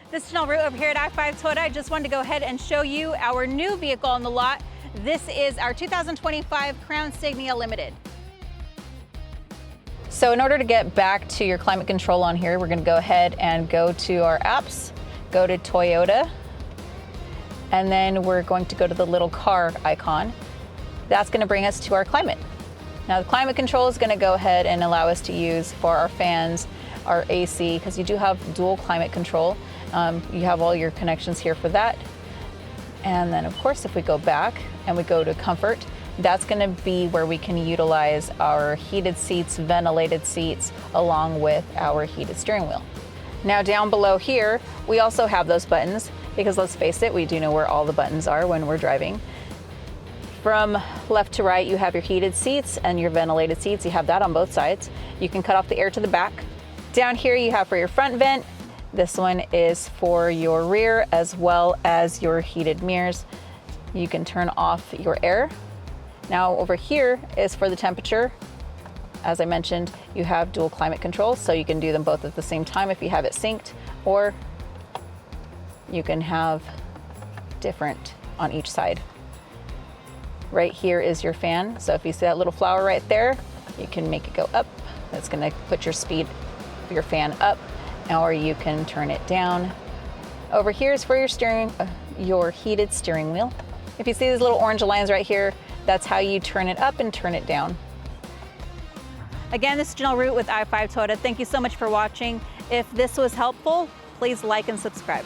This is Janelle Root over here at I-5 Toyota. I just wanted to go ahead and show you our new vehicle on the lot. This is our 2025 Crown Signia Limited. So in order to get back to your climate control on here, we're going to go ahead and go to our apps, go to Toyota, and then we're going to go to the little car icon. That's going to bring us to our climate. Now the climate control is going to go ahead and allow us to use for our fans, our AC, because you do have dual climate control. You have all your connections here for that. And then of course, if we go back and we go to comfort, that's going to be where we can utilize our heated seats, ventilated seats, along with our heated steering wheel. Now down below here, we also have those buttons because let's face it, we do know where all the buttons are when we're driving. From left to right, you have your heated seats and your ventilated seats. You have that on both sides. You can cut off the air to the back. Down here you have for your front vent. This one is for your rear as well as your heated mirrors. You can turn off your air. Now over here is for the temperature. As I mentioned, you have dual climate control, so you can do them both at the same time if you have it synced, or you can have different on each side. Right here is your fan. So if you see that little flower right there, you can make it go up. That's gonna put your speed of your fan up, or you can turn it down. Over here is for your heated steering wheel. If you see these little orange lines right here, that's how you turn it up and turn it down. Again, this is Janelle Root with I-5 Toyota. Thank you so much for watching. If this was helpful, please like and subscribe.